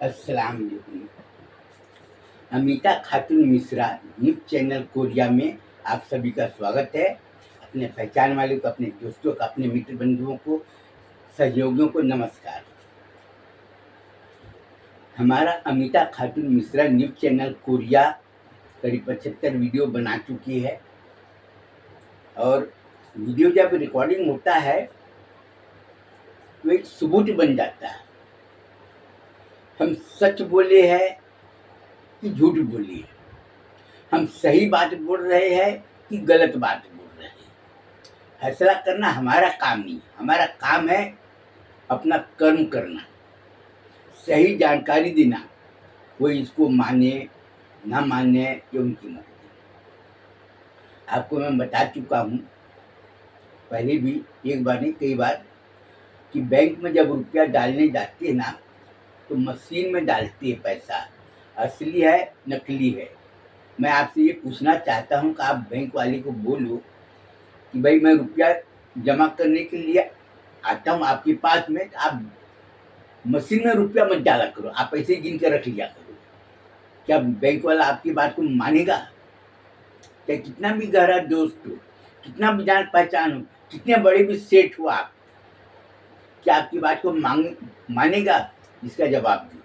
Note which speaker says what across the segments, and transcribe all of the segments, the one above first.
Speaker 1: अस्सलाम वालेकुम। अमीता खातून Mishra news channel Korea में आप सभी का स्वागत है। अपने पहचान वालों को, अपने दोस्तों को, अपने मित्र बंधुओं को, सहयोगियों को नमस्कार। हमारा अमीता खातून मिश्रा न्यूज़ चैनल कोरिया करीब 75 वीडियो बना चुकी है और वीडियो जब रिकॉर्डिंग होता है तो एक सबूत बन जाता है। हम सच बोले हैं कि झूठ बोली है, हम सही बात बोल रहे हैं कि गलत बात बोल रहे हैं। फैसला करना हमारा काम नहीं, हमारा काम है अपना कर्म करना, सही जानकारी देना। कोई इसको माने ना माने ये उनकी मर्जी। आपको मैं बता चुका हूँ पहले भी, एक बार नहीं कई बार, कि बैंक में जब रुपया डालने जाते हैं ना तो मशीन में डालती है पैसा, असली है नकली है। मैं आपसे ये पूछना चाहता हूँ कि आप बैंक वाले को बोलो कि भाई मैं रुपया जमा करने के लिए आता हूँ आपके पास में, तो आप मशीन में रुपया मत डाला करो, आप पैसे गिन कर रख लिया करो। क्या बैंक वाला आपकी बात को मानेगा? चाहे कितना भी गहरा दोस्त हो, कितना भी जान पहचान हो, कितने बड़े भी सेठ हो आप, क्या आपकी बात को मानेगा? इसका जवाब दो।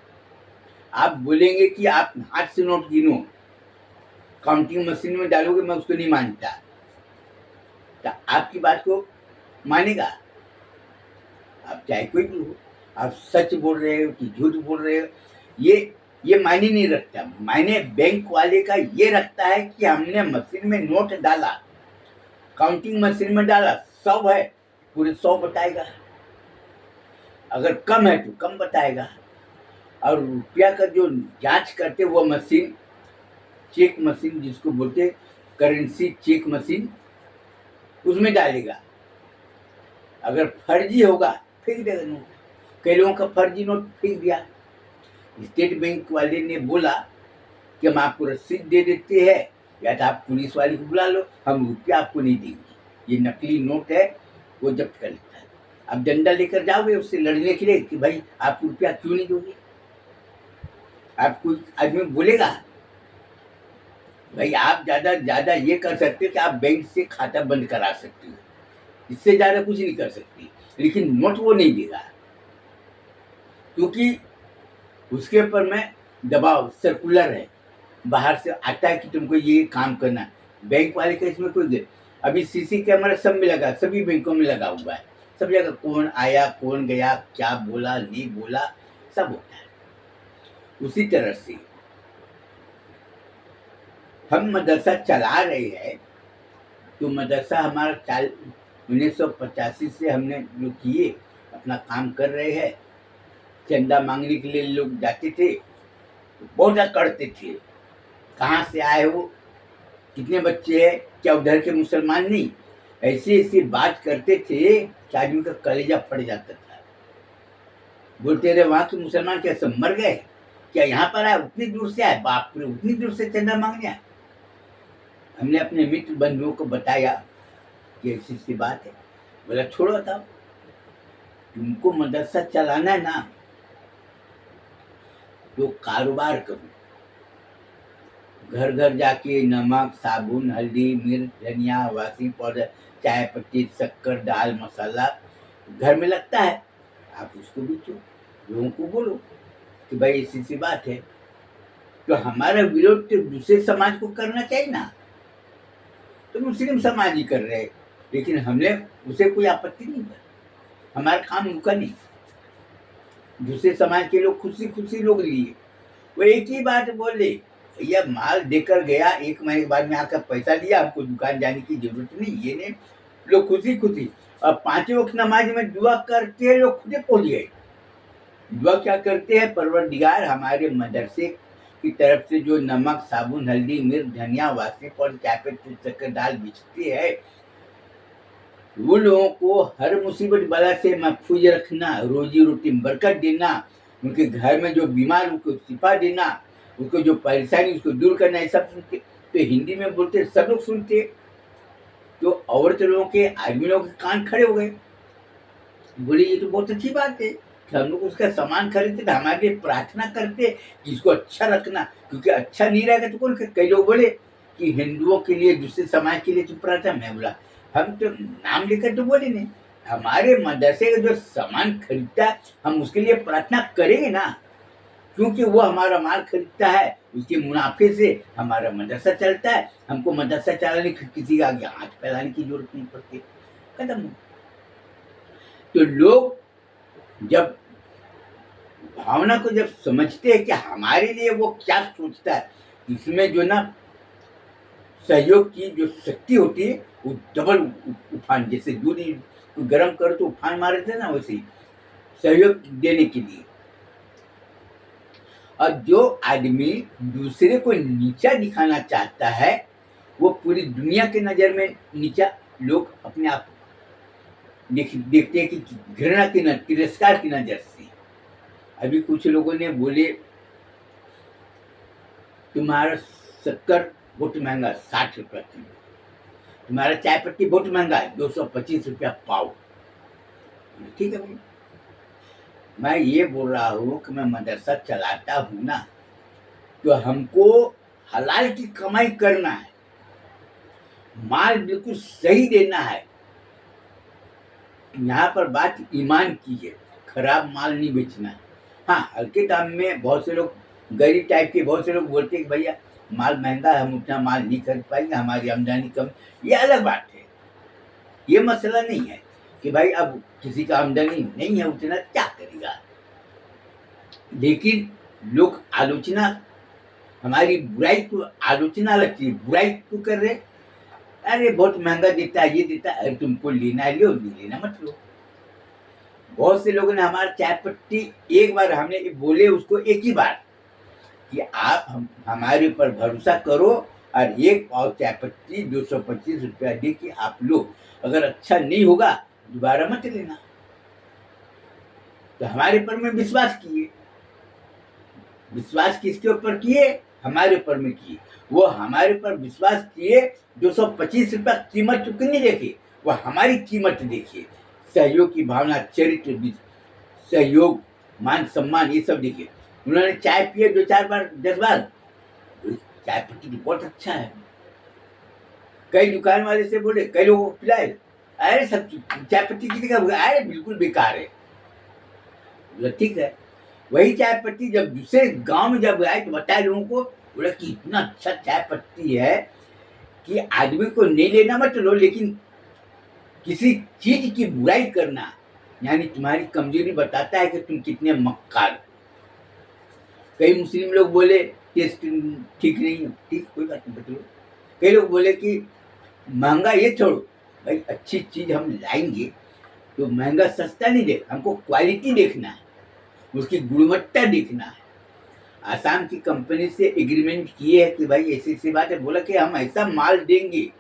Speaker 1: आप बोलेंगे कि आप हाथ से नोट गिनो, काउंटिंग मशीन में डालोगे, मैं उसको नहीं मानता, तो आपकी बात को मानेगा? आप चाहे कोई भी हो, आप सच बोल रहे हो कि झूठ बोल रहे हो, ये मायने नहीं रखता। मायने बैंक वाले का ये रखता है कि हमने मशीन में नोट डाला, काउंटिंग मशीन में डाला, 100 है पूरे 100 बताएगा, अगर कम है तो कम बताएगा। और रुपया का जो जांच करते वो मशीन, चेक मशीन जिसको बोलते करेंसी चेक मशीन, उसमें डालेगा। अगर फर्जी होगा फेंक देगा नोट। कई लोगों का फर्जी नोट फेंक दिया। स्टेट बैंक वाले ने बोला कि हम आपको रसीद दे देते हैं, या तो आप पुलिस वाले को बुला लो, हम रुपया आपको नहीं देंगे, ये नकली नोट है, वो जब्त कर लेता है। अब डंडा लेकर जाओगे उससे लड़ने के लिए कि भाई आप रुपया क्यों नहीं दोगे? आप कोई आदमी बोलेगा? भाई आप ज्यादा ये कर सकते हो कि आप बैंक से खाता बंद करा सकते हो, इससे ज्यादा कुछ नहीं कर सकती, लेकिन नोट वो नहीं देगा, क्योंकि उसके ऊपर में दबाव सर्कुलर है, बाहर से आता है कि तुमको ये काम करना है। बैंक वाले का इसमें कोई, अभी सीसी कैमरा सब में लगा, सभी बैंकों में लगा हुआ है, सब जगह कौन आया कौन गया, क्या बोला नहीं बोला, सब होता है। उसी तरह से हम मदरसा चला रहे हैं, तो मदरसा हमारा 1985 से हमने जो किए अपना काम कर रहे हैं। चंदा मांगने के लिए लोग जाते थे, बहुत करते थे, कहाँ से आए हो, कितने बच्चे हैं, क्या उधर के मुसलमान नहीं, ऐसी ऐसी बात करते थे कि आदमी का कलेजा फट जाता था। बोलते रहे वहाँ के मुसलमान क्या सब मर गए, क्या यहाँ पर आए, उतनी दूर से आए, बाप रे उतनी दूर से चंदा मांगने आए। हमने अपने मित्र बंधुओं को बताया कि ऐसी सी बात है। बोला छोड़ो, था तुमको मदरसा चलाना है ना तो कारोबार करो, घर घर जाके नमक साबुन हल्दी मिर्च धनिया वासी पाउडर चाय पत्ती शक्कर दाल मसाला घर में लगता है, आप उसको बेचो, लोगों को बोलो कि भाई ऐसी सी बात है। तो हमारा विरोध तो दूसरे समाज को करना चाहिए ना, तो मुस्लिम समाज ही कर रहे, लेकिन हमने उसे कोई आपत्ति नहीं कर, हमारा काम रुका नहीं। दूसरे समाज के लोग खुशी खुशी लोग लिए, वो एक ही बात बोले, भैया माल देकर गया, 1 महीने के बाद में आकर पैसा दिया, हमको दुकान जाने की जरूरत नहीं, ये नहीं, लोग खुशी खुशी। अब 5 वक्त नमाज में दुआ करते हैं, लोग खुद पहुंच गए। दुआ क्या करते हैं, परवरदिगार हमारे मदरसे की तरफ से जो नमक साबुन हल्दी मिर्च धनिया वासी और चाय शक्कर दाल बेचते हैं, वो लोगों को हर मुसीबत बला से महफूज रखना, रोजी रोटी में बरकत देना, उनके घर में जो बीमार उनको शिफा देना, उनको जो परेशानी उसको दूर करना, ये सब सुनते। तो हिंदी में बोलते सब लोग सुनते, तो औरत लोगों के आदमी लोगों के कान खड़े हो गए, बोले ये तो बहुत अच्छी बात है, कि हम लोग उसका सामान खरीदते तो हमारे लिए प्रार्थना करते कि इसको अच्छा रखना, क्योंकि अच्छा नहीं रहेगा तो कौन। कई लोग बोले कि हिंदुओं के लिए, दूसरे समाज के लिए तो प्रार्थना। मैं बोला हम तो नाम लेकर तो बोले नहीं, हमारे मदरसे का जो सामान खरीदता है हम उसके लिए प्रार्थना करेंगे ना, क्योंकि वो हमारा माल खरीदता है, उसके मुनाफे से हमारा मदरसा चलता है। हमको मदरसा चलाने की किसी के आगे हाथ फैलाने की जरूरत नहीं पड़ती। खत्म। तो लोग जब भावना को जब समझते हैं कि हमारे लिए वो क्या सोचता है, इसमें जो ना सहयोग की जो शक्ति होती है वो डबल उफान, जैसे दूध को गर्म करो तो उफान मारे थे ना, वैसे ही सहयोग देने के लिए। और जो आदमी दूसरे को नीचा दिखाना चाहता है वो पूरी दुनिया के नजर में नीचा लोग अपने आप देखते हैं कि घृणा की नजर, तिरस्कार की नजर से। अभी कुछ लोगों ने बोले तुम्हारा शक्कर बहुत महंगा 60 रुपया किलो, तुम्हारा चाय पत्ती बहुत महंगा है 225 रुपया पाव। ठीक है भाई, मैं ये बोल रहा हूँ कि मैं मदरसा चलाता हूँ ना, तो हमको हलाल की कमाई करना है, माल बिल्कुल सही देना है। यहाँ पर बात ईमान की है, खराब माल नहीं बेचना है। हाँ, हल्के दाम में बहुत से लोग, गरीब टाइप के बहुत से लोग बोलते हैं कि भैया माल महंगा है, हम उतना माल नहीं खरीद पाएंगे, हमारी आमदनी कम। ये अलग बात है, ये मसला नहीं है कि भाई अब किसी का आमदनी नहीं है उतना क्या करेगा। लेकिन लोग आलोचना, हमारी बुराई को आलोचना लगती है, बुराई क्यों कर रहे, अरे बहुत महंगा देता है, ये देता है, तुमको लेना है लो, नहीं लेना मत लो। बहुत से लोगों ने हमारा चाय पत्ती, एक बार हमने बोले उसको एक ही बार कि आप हमारे ऊपर भरोसा करो और एक पाव चाय पत्ती 225 रुपया दे के आप लो, अगर अच्छा नहीं होगा दोबारा मत लेना। तो हमारे ऊपर में विश्वास किए, विश्वास किसके ऊपर किए, हमारे ऊपर में किए। वो हमारे ऊपर विश्वास किए, 225 रुपया कीमत कितनी देखे, वो हमारी कीमत देखिए, सहयोग की भावना, चरित्र, सहयोग, मान सम्मान, ये सब देखिए। उन्होंने चाय पिए 2-4 बार 10 बार, चाय पत्ती तो बहुत अच्छा है। कई दुकान वाले से बोले, कई लोगों को पिलाए, अरे सब चाय पत्ती कितनी का, अरे बिल्कुल बेकार है। ठीक है, वही चाय पत्ती जब दूसरे गांव में जब आए तो बताए लोगों को, बोला कि इतना अच्छा चाय पत्ती है कि आदमी को नहीं लेना मत लो, लेकिन किसी चीज की बुराई करना यानी तुम्हारी कमजोरी बताता है कि तुम कितने मक्कार हो। कई मुस्लिम लोग बोले टेस्ट ठीक नहीं है, ठीक कोई बात नहीं बता लो। कई लोग बोले कि महंगा ये छोड़ो, भाई अच्छी चीज हम लाएंगे तो महंगा सस्ता नहीं दे, हमको क्वालिटी देखना है, उसकी गुणवत्ता देखना है। आसाम की कंपनी से एग्रीमेंट किए है कि भाई ऐसी ऐसी बात है, बोला कि हम ऐसा माल देंगे,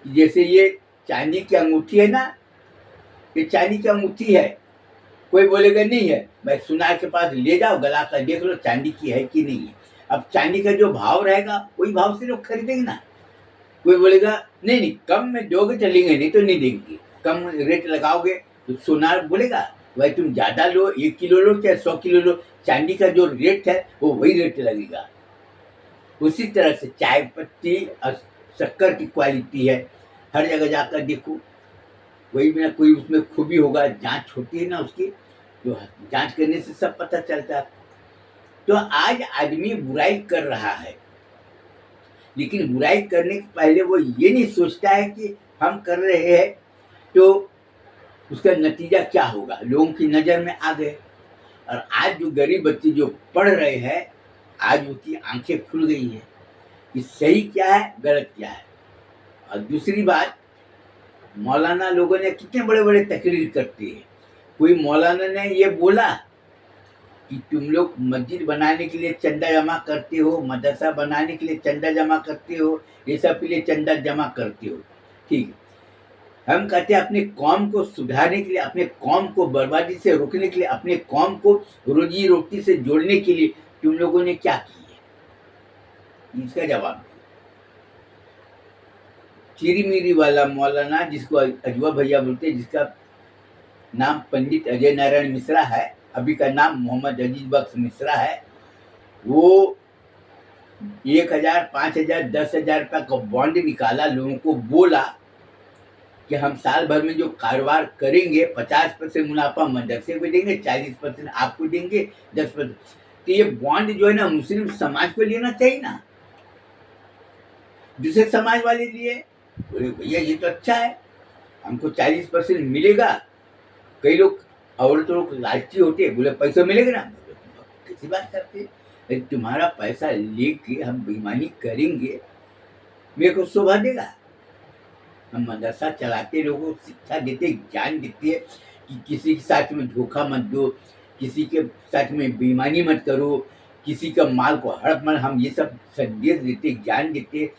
Speaker 1: जैसे ये चांदी की अंगूठी है ना, ये चांदी की अंगूठी है, कोई बोलेगा नहीं है, भाई सुनार के पास ले जाओ, गला कर देख लो चांदी की है कि नहीं है। अब चांदी का जो भाव रहेगा वही भाव से लोग खरीदेंगे ना। कोई बोलेगा नहीं नहीं कम में दोगे चलेंगे, नहीं तो नहीं देंगे, कम रेट लगाओगे तो सोनार बोलेगा भाई तुम ज्यादा लो, 1 किलो लो चाहे 100 किलो लो, चांदी का जो रेट है वो वही रेट लगेगा। उसी तरह से चाय पत्ती और शक्कर की क्वालिटी है, हर जगह जाकर देखो वही में कोई उसमें खूबी होगा, जांच होती है ना उसकी, तो जांच करने से सब पता चलता है। तो आज आदमी बुराई कर रहा है, लेकिन बुराई करने के पहले वो ये नहीं सोचता है कि हम कर रहे हैं तो उसका नतीजा क्या होगा, लोगों की नज़र में आ गए। और आज जो गरीब बच्चे जो पढ़ रहे हैं, आज उसकी आंखें खुल गई हैं कि सही क्या है गलत क्या है। और दूसरी बात, मौलाना लोगों ने कितने बड़े बड़े तकरीर करते हैं, कोई मौलाना ने ये बोला कि तुम लोग मस्जिद बनाने के लिए चंदा जमा करते हो, मदरसा बनाने के लिए चंदा जमा करते हो, ये सब के लिए चंदा जमा करते हो, ठीक है। हम कहते हैं अपने कौम को सुधारने के लिए, अपने कौम को बर्बादी से रोकने के लिए, अपने कौम को रोजी रोटी से जोड़ने के लिए तुम लोगों ने क्या किया, इसका जवाब दो। चिरी मिरी वाला मौलाना जिसको अजवा भैया बोलते हैं, जिसका नाम पंडित अजय नारायण मिश्रा है, अभी का नाम मोहम्मद अजीज बख्श मिश्रा है। वो 1,000, 5,000, 10,000 रुपया का बॉन्ड निकाला, लोगों को बोला कि हम साल भर में जो कारोबार करेंगे 50% मुनाफा मदरसे को देंगे, 40% आपको देंगे, 10%। तो ये बॉन्ड जो है ना मुस्लिम समाज को लेना चाहिए ना, दूसरे समाज वाले लिए। बोले भैया ये तो अच्छा है, हमको 40% मिलेगा। कई लोग औरत लोग लालची होते हैं, बोले पैसा मिलेगा ना, कैसी बात करते हैं, अरे तुम्हारा पैसा लेके हम बेईमानी करेंगे, मेरे को शोभा देगा। हम मदरसा चलाते, लोगों को शिक्षा देते, ज्ञान देते हैं कि किसी के साथ में धोखा मत दो, किसी के साथ में बेईमानी मत करो, किसी का माल को हड़प मत, हम ये सब संदेश देते, ज्ञान देते,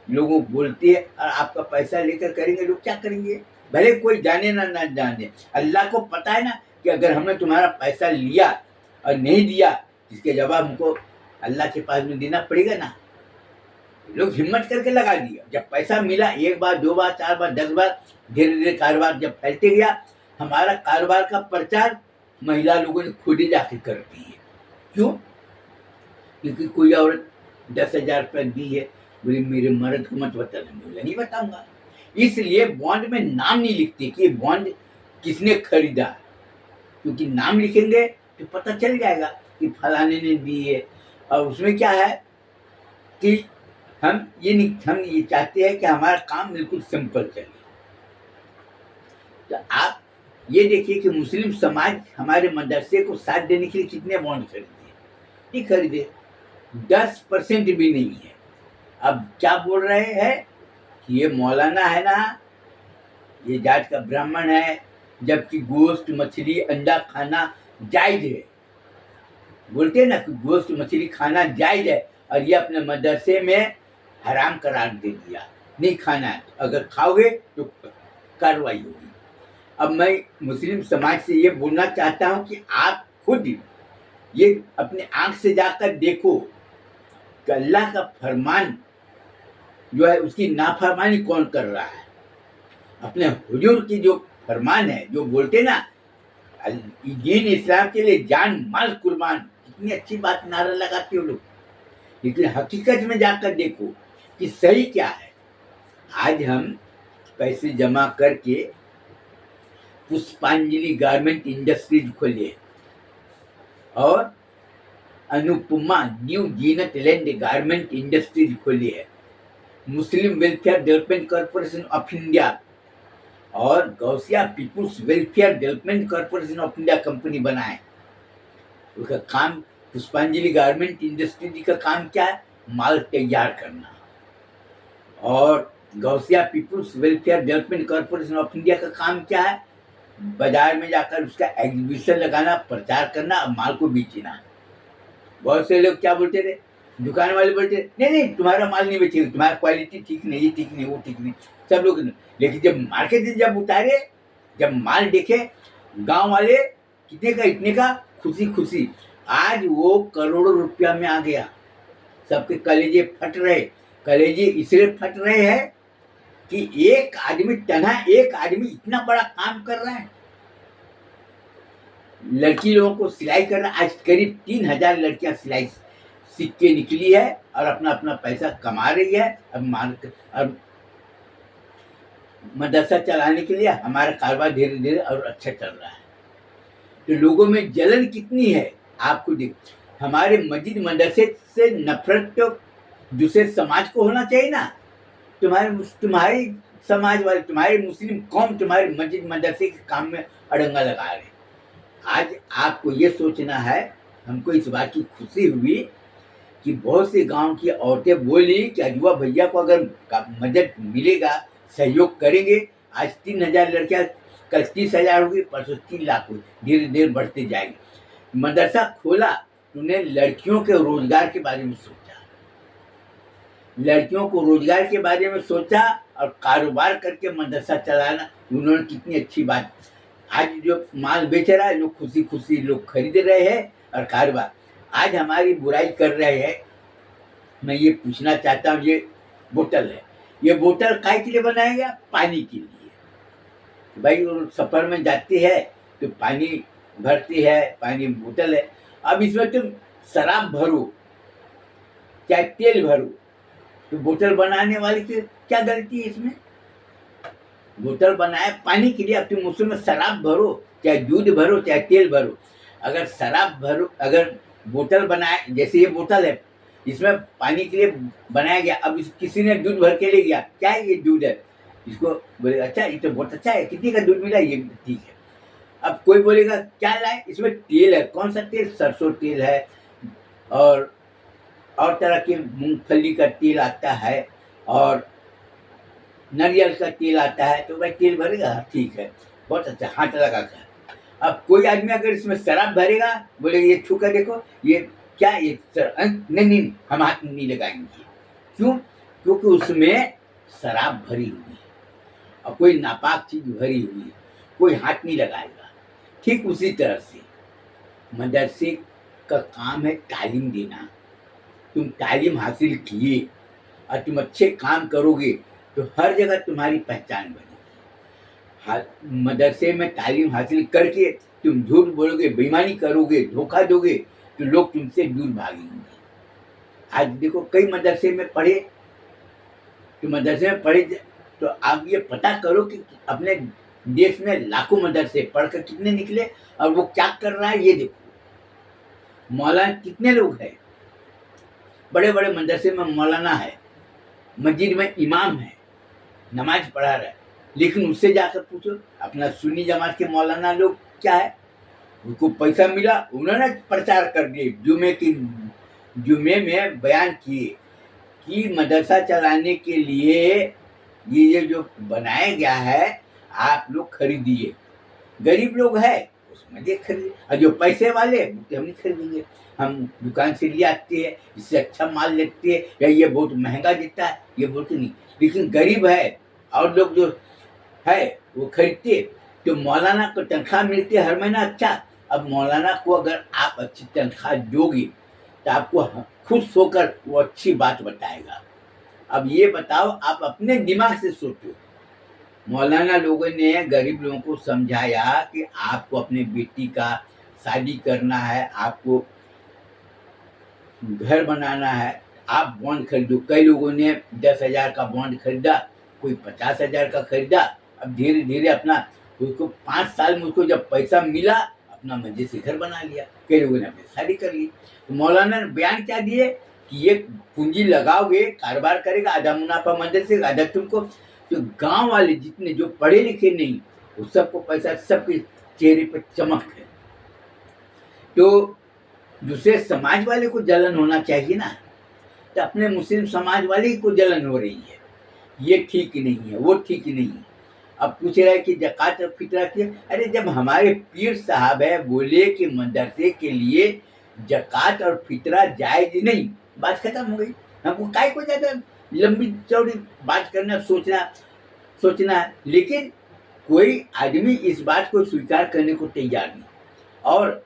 Speaker 1: लोगों को बोलते हैं। और आपका पैसा लेकर करेंगे, लोग क्या करेंगे, भले कोई जाने ना जाने। अल्लाह को पता है ना कि अगर हमने तुम्हारा पैसा लिया और नहीं दिया, इसके जवाब हमको अल्लाह के पास में देना पड़ेगा ना। लोग हिम्मत करके लगा दिया, जब पैसा मिला 1 बार 2 बार 4 बार 10 बार, धीरे धीरे कारोबार जब फैलते गया, हमारा कारोबार का प्रचार महिला लोगों ने खुद ही जाके कर दी है। क्यों? क्योंकि कोई औरत 10,000 रुपया दी है, बोले मेरे मर्द को मत बताना, बोला नहीं बताऊंगा। इसलिए बॉन्ड में नाम नहीं लिखते कि बॉन्ड किसने खरीदा, क्योंकि नाम लिखेंगे तो पता चल जाएगा कि फलाने ने दी है। और उसमें क्या है कि हम ये चाहते हैं कि हमारा काम बिल्कुल सिंपल चले। तो आप ये देखिए कि मुस्लिम समाज हमारे मदरसे को साथ देने के लिए कितने बॉन्ड खरीदे, नहीं खरीदे, 10% भी नहीं है। अब क्या बोल रहे हैं कि ये मौलाना है ना, ये जाट का ब्राह्मण है, जबकि गोश्त मछली अंडा खाना जायज है। बोलते हैं ना कि गोश्त मछली खाना जायज है, और ये अपने मदरसे में हराम करार दे दिया, नहीं खाना है, अगर खाओगे तो कार्रवाई होगी। अब मैं मुस्लिम समाज से ये बोलना चाहता हूँ कि आप खुद ये अपने आंख से जाकर देखो कि अल्लाह का फरमान जो है उसकी नाफरमानी कौन कर रहा है। अपने हुजूर की जो फरमान है, जो बोलते ना दीन इस्लाम के लिए जान माल कुर्बान, कितनी अच्छी बात नारा लगाते हो लोग, लेकिन हकीकत में जाकर देखो कि सही क्या है। आज हम पैसे जमा करके पुष्पांजलि गारमेंट इंडस्ट्रीज खोले और Anupama new Zeenat land garment industries खोली है, Muslim welfare development corporation of India और Gausia people's welfare development corporation of India company बनाए। उसका काम पुष्पांजलि गारमेंट इंडस्ट्री का काम क्या है, माल तैयार करना। और Gausia people's welfare development corporation of India का काम क्या है, बाजार में जाकर उसका एग्जीबिशन लगाना, प्रचार करना और माल को बेचना। बहुत से लोग क्या बोलते थे, दुकान वाले बोलते नहीं नहीं तुम्हारा माल नहीं बेचेगा, तुम्हारा क्वालिटी ठीक नहीं, ये ठीक नहीं, वो ठीक नहीं, सब लोग। लेकिन जब मार्केट में जब उतारे, जब माल देखे गांव वाले, कितने का, इतने का, खुशी खुशी, आज वो करोड़ों रुपया में आ गया। सबके कलेजे फट रहे, कलेजे इसलिए फट रहे हैं कि एक आदमी इतना बड़ा काम कर रहा है। लड़की लोगों को सिलाई करना, आज करीब 3,000 लड़कियां सिलाई सीख के निकली है और अपना अपना पैसा कमा रही है। अब मदरसा चलाने के लिए हमारा कारोबार धीरे धीरे और अच्छा चल रहा है। तो लोगों में जलन कितनी है आपको देख। हमारे मस्जिद मदरसे से नफरत तो दूसरे समाज को होना चाहिए ना। तुम्हारी समाज वाले, तुम्हारे मुस्लिम कौम तुम्हारे मस्जिद मदरसे के काम में अड़ंगा लगा रहे। आज आपको ये सोचना है, हमको इस बात की खुशी हुई कि बहुत से गांव की औरतें बोली कि अजुआ भैया को अगर मदद मिलेगा, सहयोग करेंगे। आज 3,000 लड़कियां, कल 30,000 होगी, परसों 3 लाख होगी, धीरे धीरे बढ़ते जाएंगे। मदरसा खोला, उन्हें लड़कियों के रोजगार के बारे में सोचा, लड़कियों को रोजगार के बारे में सोचा और कारोबार करके मदरसा चलाना, उन्होंने कितनी अच्छी बात। आज जो माल बेच रहा है, लोग खुशी खुशी लोग खरीद रहे हैं और कारोबार। आज हमारी बुराई कर रहे हैं। मैं ये पूछना चाहता हूँ, ये बोतल है, ये बोतल काय के लिए बनाया गया, पानी के लिए। भाई वो सफ़र में जाती है तो पानी भरती है, पानी बोतल है। अब इसमें तुम शराब भरो चाहे तेल भरो, तो बोतल बनाने वाले की क्या गलती है इसमें? बोतल बनाए पानी के लिए, अब तुम उसमें शराब भरो चाहे दूध भरो चाहे तेल भरो। अगर शराब भरो, अगर बोतल बनाए, जैसे ये बोतल है इसमें पानी के लिए बनाया गया, अब किसी ने दूध भर के ले गया, क्या है ये दूध है, इसको बोले अच्छा ये तो बहुत अच्छा है, कितने का दूध मिला, ये ठीक है। अब कोई बोलेगा क्या लाए, इसमें तेल है, कौन सा तेल, सरसों तेल है, और तरह के मूंगफली का तेल आता है, और नारियल का तेल आता है, तो भाई तेल भरेगा, ठीक है, बहुत अच्छा, हाथ लगा कर। अब कोई आदमी अगर इसमें शराब भरेगा, बोले ये छू कर देखो ये क्या, ये नहीं नहीं हम हाथ नहीं लगाएंगे। क्यों? क्योंकि उसमें शराब भरी हुई है और कोई नापाक चीज भरी हुई है, कोई हाथ नहीं लगाएगा। ठीक उसी तरह से मदरसे का काम है तालीम देना। तुम तालीम हासिल किए और तुम अच्छे काम करोगे तो हर जगह तुम्हारी पहचान बनेगी। मदरसे में तालीम हासिल करके तुम झूठ बोलोगे, बेईमानी करोगे, धोखा दोगे, तो लोग तुमसे दूर भागेंगे। आज देखो कई मदरसे में पढ़े, तो मदरसे में पढ़े तो आप ये पता करो कि अपने देश में लाखों मदरसे पढ़कर कितने निकले और वो क्या कर रहा है ये देखो। मौलाना कितने लोग हैं, बड़े बड़े मदरसे में मौलाना है, मस्जिद में इमाम है, नमाज पढ़ा रहा है, लेकिन उससे जाकर पूछो अपना सुन्नी जमात के मौलाना लोग क्या है, उनको पैसा मिला, उन्होंने प्रचार कर दिए, जुमे में बयान किए कि मदरसा चलाने के लिए ये जो बनाया गया है आप लोग खरीदिए। गरीब लोग है उसमें देख खरीदे, और जो पैसे वाले हम नहीं खरीदेंगे, हम दुकान से ले आते हैं, इससे अच्छा माल लेते हैं, या ये बहुत महंगा देता है, ये बोलते नहीं। लेकिन गरीब है और लोग जो है वो खरीदते, तो मौलाना को तनख्वाह मिलती है हर महीना। अच्छा, अब मौलाना को अगर आप अच्छी तनख्वाह दोगे तो आपको खुश होकर वो अच्छी बात बताएगा। अब ये बताओ, आप अपने दिमाग से सोचो, मौलाना लोगों ने गरीब लोगों को समझाया कि आपको अपने बेटी का शादी करना है, आपको घर बनाना है, आप बॉन्ड खरीदो। कई लोगों ने 10,000 का बॉन्ड खरीदा, कोई 50,000 का खरीदा। अब धीरे धीरे अपना उसको 5 साल में उसको जब पैसा मिला, अपना मजे से घर बना लिया। कई लोगों ने अपनी शादी कर ली। तो मौलाना ने बयान क्या दिए कि ये पूंजी लगाओगे, कारोबार करेगा, आधा मुनाफा मंदिर से, आधा तुमको। तो गांव वाले जितने जो पढ़े लिखे नहीं, वो सबको पैसा, सबके चेहरे पर चमक है। तो दूसरे समाज वाले को जलन होना चाहिए ना, तो अपने मुस्लिम समाज वाले ही को जलन हो रही है, ये ठीक नहीं है, वो ठीक नहीं है। अब पूछ रहा है कि ज़कात और फितरा की, अरे जब हमारे पीर साहब है बोले कि मदरसे के लिए ज़कात और फितरा जायज नहीं, बात खत्म हो गई। हमको काय को ज़्यादा लंबी चौड़ी बात करना, सोचना है। लेकिन कोई आदमी इस बात को स्वीकार करने को तैयार नहीं। और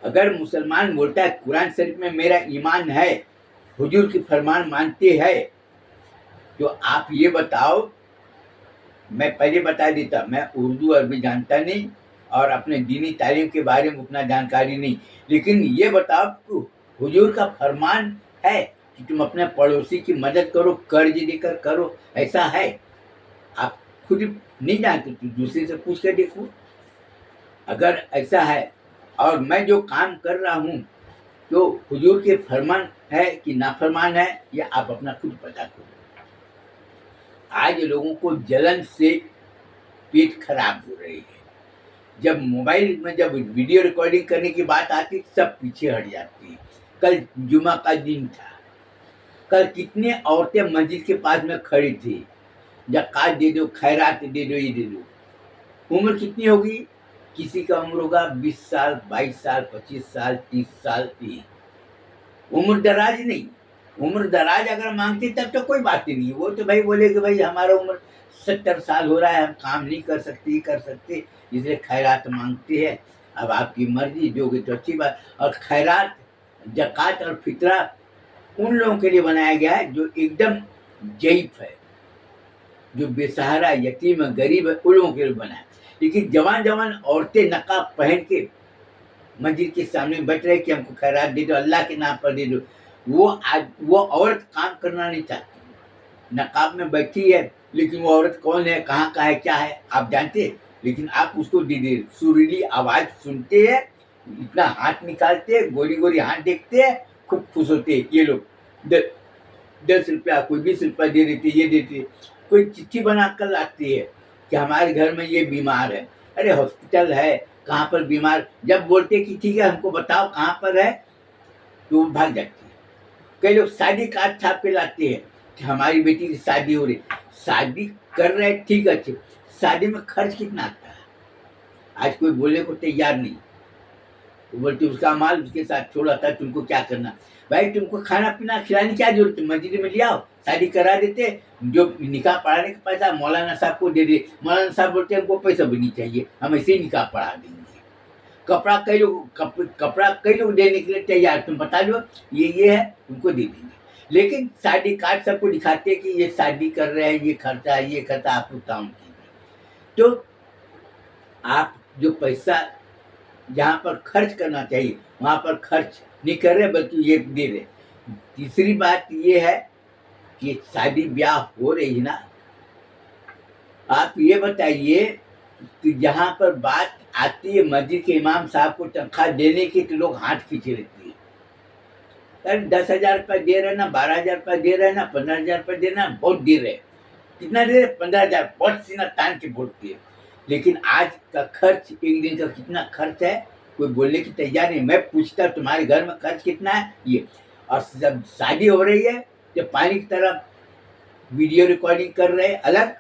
Speaker 1: अगर मुसलमान बोलता है कुरान शरीफ में मेरा ईमान है, हुजूर की फरमान मानते हैं, तो आप ये बताओ, मैं पहले बता देता, मैं उर्दू अरबी जानता नहीं और अपने दीनी तालीम के बारे में उतना जानकारी नहीं, लेकिन ये बताओ कि हुजूर का फरमान है कि तुम अपने पड़ोसी की मदद करो, कर्ज देकर करो, ऐसा है? आप खुद नहीं जानते तो दूसरे से पूछ कर देखो। अगर ऐसा है और मैं जो काम कर रहा हूँ तो हुजूर के फरमान है कि नाफरमान है, ये आप अपना खुद पता करो। आज लोगों को जलन से पेट खराब हो रही है। जब मोबाइल में जब वीडियो रिकॉर्डिंग करने की बात आती सब पीछे हट जाती है। कल जुमा का दिन था, कल कितने औरतें मस्जिद के पास में खड़ी थी, ज़कात दे दो, खैरात दे दो, ये दे दो। उम्र कितनी होगी? किसी का उम्र होगा 20 साल, 22 साल, 25 साल, 30 साल की। उम्र दराज नहीं, उम्र दराज अगर मांगती तब तो कोई बात ही नहीं। वो तो भाई बोले कि भाई हमारा उम्र 70 साल हो रहा है, हम काम नहीं कर सकते, इसलिए खैरात मांगते हैं। अब आपकी मर्जी, दोगे तो अच्छी बात। और खैरात, ज़कात और फितरा उन लोगों के लिए बनाया गया है जो एकदम ज़ईफ़ है, जो बेसहारा यतीम है, गरीब है, उन लोगों के लिए बना है। लेकिन जवान जवान औरतें नकाब पहन के मस्जिद के सामने बैठ रहे कि हमको खैरात दे दो, अल्लाह के नाम पर दे दो। वो औरत काम करना नहीं चाहती, नकाब में बैठी है, लेकिन वो औरत कौन है, कहाँ का है, क्या है आप जानते हैं, लेकिन आप उसको दे दे। सुरीली आवाज सुनते हैं, इतना हाथ निकालते हैं, गोरी गोरी हाथ देखते हैं, खूब खुश होते हैं। ये लोग 10 रुपया, कोई 20 रुपया दे देते, ये देते, कोई चिट्ठी बना कर लाती है कि हमारे घर में ये बीमार है। अरे हॉस्पिटल है, कहाँ पर बीमार, जब बोलते कि ठीक है हमको बताओ कहाँ पर है, तो वो भाग जाती है। कई लोग शादी कार्ड छाप के लाते हैं कि हमारी बेटी की शादी हो रही, शादी कर रहे हैं ठीक अच्छे, शादी में खर्च कितना आता है आज कोई बोलने को तैयार नहीं। वो बोलते उसका माल उसके साथ छोड़ा था, तुमको क्या करना। भाई तुमको खाना पीना खिलाने क्या जरूरत है, मस्जिद में ले आओ, शादी करा देते, जो निकाह पढ़ाने का पैसा मौलाना साहब को दे दे। मौलाना साहब बोलते हमको पैसा भी नहीं चाहिए, हम ऐसे ही निकाह पढ़ा देंगे। कपड़ा कई लोग देने के लिए तैयार, तुम बता दो ये है, तुमको दे देंगे। लेकिन शादी कार्ड सबको दिखाते हैं कि ये शादी कर रहे हैं, ये खर्चा आप लोग काम कीजिए। तो आप जो पैसा जहाँ पर खर्च करना चाहिए वहाँ पर खर्च नहीं कर रहे, बल्कि ये दे रहे। तीसरी बात ये है कि शादी ब्याह हो रही ना, आप ये बताइए कि जहाँ पर बात आती है मस्जिद के इमाम साहब को तनख्वाह देने की, तो लोग हाथ खींचे रहती है। अरे 10,000 रुपये दे रहे ना, 12,000 रुपये दे रहे ना, 15,000 रुपये दे रहे, बहुत दे रहे। कितना दे रहे? 15,000, बहुत सीना तान के बोलती है। लेकिन आज का खर्च, एक दिन का कितना खर्च है, कोई बोलने की तैयार नहीं। मैं पूछता तुम्हारे घर में खर्च कितना है ये, और जब शादी हो रही है जब पानी की तरह वीडियो रिकॉर्डिंग कर रहे अलग,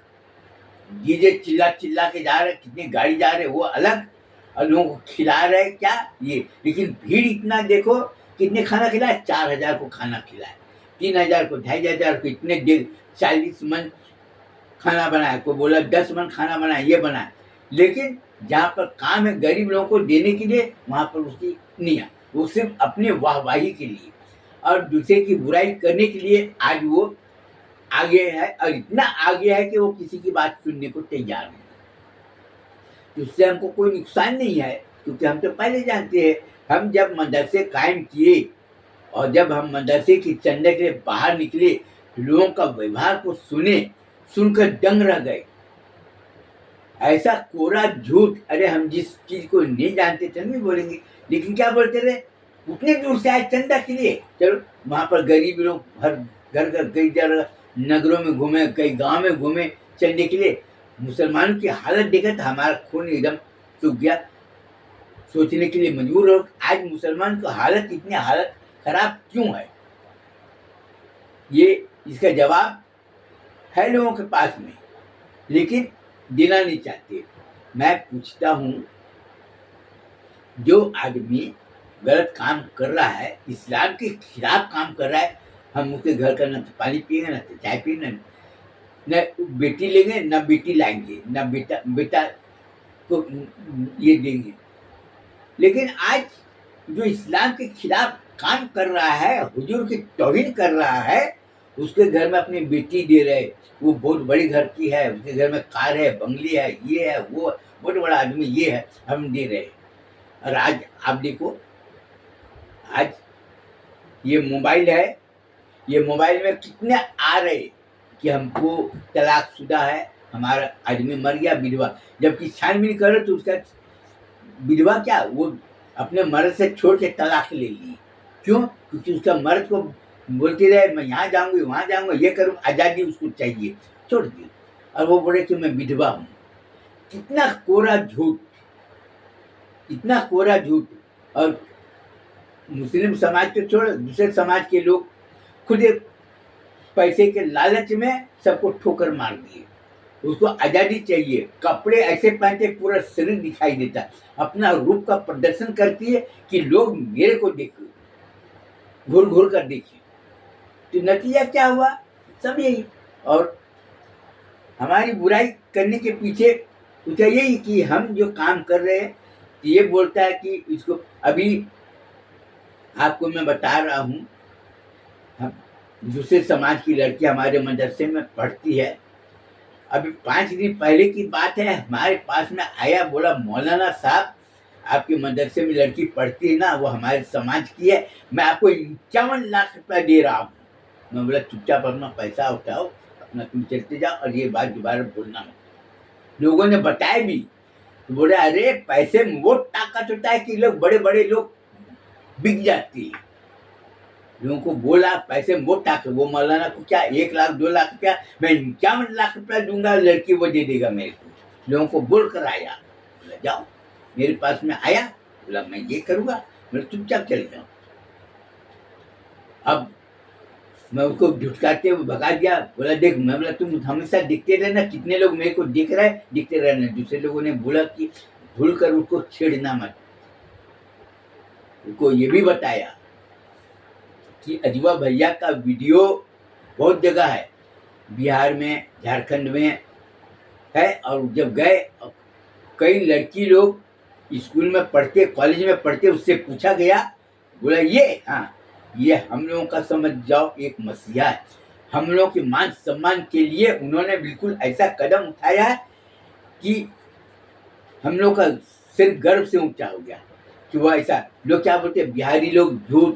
Speaker 1: डीजे चिल्ला चिल्ला के जा रहे, कितनी गाड़ी जा रहे वो अलग, और लोगों को खिला रहे क्या ये। लेकिन भीड़ इतना देखो, कितने खाना खिलाए, 4,000 को खाना खिलाए, 3,000 को, 2,500 को, इतने 40 मन खाना बनाया, कोई बोला 10 मन खाना बनाया, ये बनाया। लेकिन जहाँ पर काम है गरीब लोगों को देने के लिए, वहाँ पर उसकी नहीं है, वो सिर्फ अपने वाहवाही के लिए और दूसरे की बुराई करने के लिए आज वो आगे है, और इतना आगे है कि वो किसी की बात सुनने को तैयार नहीं। उससे हमको कोई नुकसान नहीं है, क्योंकि हम तो पहले जानते हैं, हम जब मदरसे कायम किए और जब हम मदरसे की चंदे के लिए बाहर निकले, लोगों का व्यवहार को सुनकर दंग रह गए। ऐसा कोरा झूठ, अरे हम जिस चीज को नहीं जानते थे नहीं बोलेंगे, लेकिन क्या बोलते रहे, उतने दूर से आए चंदा के लिए, चलो वहां पर गरीब लोग हर घर कई जगह नगरों में घूमे, कई गांव में घूमे चंदे के लिए। मुसलमानों की हालत देखा तो हमारा खून एकदम सूख गया, सोचने के लिए मजबूर हो, आज मुसलमान की हालत इतनी हालत खराब क्यों है। ये इसका जवाब है लोगों के पास में, लेकिन देना नहीं चाहते। मैं पूछता हूँ, जो आदमी गलत काम कर रहा है, इस्लाम के खिलाफ काम कर रहा है, हम उसके घर का न तो पानी पिएंगे, न तो चाय पिएंगे, न बेटी लेंगे, न बेटी लाएंगे, न बेटा को ये देंगे। लेकिन आज जो इस्लाम के खिलाफ काम कर रहा है, हुजूर की तौहीन कर रहा है, उसके घर में अपनी बेटी दे रहे, वो बहुत बड़ी घर की है, उसके घर में कार है, बंगली है, ये है, वो बहुत बड़ा आदमी, ये है, हम दे रहे। और आज आप देखो, आज ये मोबाइल है, ये मोबाइल में कितने आ रहे कि हमको तलाकशुदा है, हमारा आदमी मर गया, विधवा, जबकि छानबीन करे तो उसका विधवा क्या, वो अपने मर्द से छोड़ के तलाक ले ली। क्यों? क्योंकि उसका मर्द को बोलती रहे मैं यहाँ जाऊंगी, वहाँ जाऊंगा, ये करूँ, आज़ादी उसको चाहिए, छोड़ दी। और वो बोले कि मैं विधवा हूँ। कितना कोरा झूठ, इतना कोरा झूठ। और मुस्लिम समाज को छोड़, दूसरे समाज के लोग खुद पैसे के लालच में सबको ठोकर मार दिए। उसको आज़ादी चाहिए, कपड़े ऐसे पहनते पूरा शरीर दिखाई देता, अपना रूप का प्रदर्शन करती है कि लोग मेरे को देखें, घूर घूर कर देखें। तो नतीजा क्या हुआ, सब यही। और हमारी बुराई करने के पीछे उसका यही कि हम जो काम कर रहे हैं, ये बोलता है कि इसको, अभी आपको मैं बता रहा हूँ, हम दूसरे समाज की लड़की हमारे मदरसे में पढ़ती है, अभी 5 दिन पहले की बात है, हमारे पास में आया, बोला मौलाना साहब आपके मदरसे में लड़की पढ़ती है ना, वो हमारे समाज की है, मैं आपको 51 लाख रुपया दे रहा हूँ। मैं बोला चुपचाप अपना पैसा उठाओ, अपना तुम चलते जाओ और ये बात दोबारा बोलना मत। लोगों ने बताया भी, तो बोले अरे पैसे में वो ताकत होता है कि लोग बड़े बड़े लोग बिक जाती है। लोगों को बोला पैसे में वो ताकत, वो मौलाना को क्या 1 लाख 2 लाख रुपया, मैं 51 लाख रुपया दूंगा, लड़की वो दे देगा मेरे को। लोगों को बोल कर आया, बोला जाओ, मेरे पास में आया, बोला मैं ये करूँगा, बोला चुपचाप चले जाओ। अब मैं उसको झुटकाते हुए भगा दिया, बोला देख, मैं बोला तुम हमेशा दिखते रहना, कितने लोग मेरे को दिख रहे हैं, दिखते रहना। दूसरे लोगों ने बोला कि भूल कर उसको छेड़ना मत। उनको ये भी बताया कि अजवा भैया का वीडियो बहुत जगह है, बिहार में, झारखंड में है। और जब गए, कई लड़की लोग स्कूल में पढ़ते, कॉलेज में पढ़ते, उससे पूछा गया, बोला ये हाँ, ये हम लोगों का समझ जाओ एक मसीहा है। हम लोगों के मान सम्मान के लिए उन्होंने बिल्कुल ऐसा कदम उठाया है कि हम लोग का सिर गर्व से ऊंचा हो गया कि वो ऐसा। लोग क्या बोलते हैं, बिहारी लोग झूठ,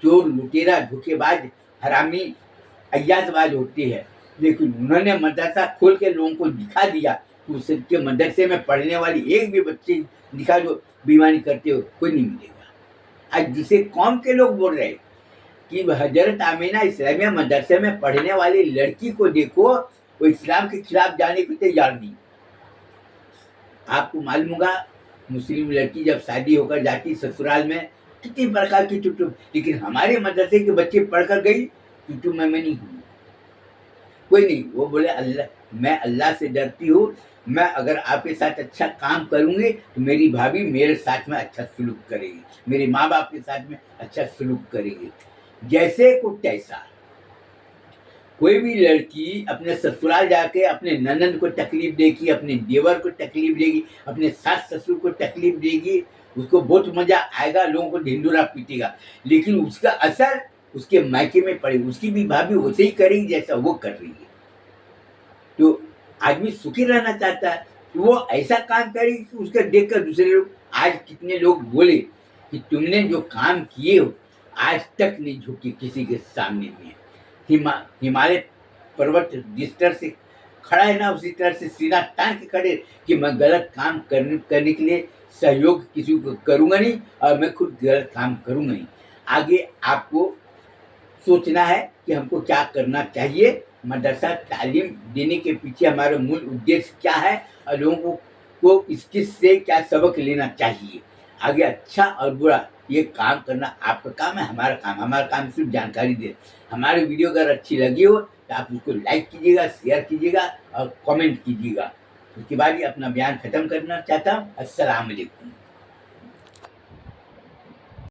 Speaker 1: चोर, लुटेरा, धोखेबाज, हरामी, अय्यासबाज होती है, लेकिन उन्होंने मदरसा खोल के लोगों को दिखा दिया कि उसके मदरसे में पढ़ने वाली एक भी बच्चे दिखा जो बेईमानी करते हो, कोई नहीं मिलेगा। आज जिसे कौम के लोग बोल रहे कि हजरत आमीना इस्लामिया मदरसे में पढ़ने वाली लड़की को देखो, वो इस्लाम के खिलाफ जाने को तैयार नहीं। आपको मालूम होगा, मुस्लिम लड़की जब शादी होकर जाती ससुराल में, कितनी प्रकार की टुटू, लेकिन हमारे मदरसे के बच्चे पढ़कर गई, टुटू मैं नहीं हूँ, कोई नहीं। वो बोले अल्लाह, मैं अल्लाह से डरती हूँ, मैं अगर आपके साथ अच्छा काम करूँगी तो मेरी भाभी मेरे साथ में अच्छा सलूक करेगी, मेरे माँ बाप के साथ में अच्छा सलूक करेगी। जैसे को तैसा। कोई भी लड़की अपने ससुराल जाके अपने ननद को तकलीफ देगी, अपने देवर को तकलीफ देगी, अपने सास ससुर को तकलीफ देगी, उसको बहुत मजा आएगा, लोगों को ढिंडोरा पीटेगा, लेकिन उसका असर उसके मायके में पड़ेगा। उसकी भी भाभी वैसे ही करेगी जैसा वो कर रही है। तो आदमी सुखी रहना चाहता है, तो वो ऐसा काम करेगी कि उसका देखकर दूसरे लोग, आज कितने लोग बोले कि तुमने जो काम किए हो आज तक नहीं झुकी किसी के सामने में। हिमालय पर्वत जिस तरह से खड़ा है ना, उसी तरह से सीना तान के खड़े कि मैं गलत काम करने के लिए सहयोग किसी को करूँगा नहीं, और मैं खुद गलत काम करूँगा नहीं। आगे आपको सोचना है कि हमको क्या करना चाहिए, मदरसा तालीम देने के पीछे हमारा मूल उद्देश्य क्या है, और लोगों को इससे क्या सबक लेना चाहिए। आगे अच्छा और बुरा ये काम करना आपका काम है, हमारा काम सिर्फ जानकारी दे। हमारी वीडियो अगर अच्छी लगी हो तो आप उसको लाइक कीजिएगा, शेयर कीजिएगा और कमेंट कीजिएगा। उसके बाद ही अपना बयान ख़त्म करना चाहता हूँ। अस्सलाम वालेकुम।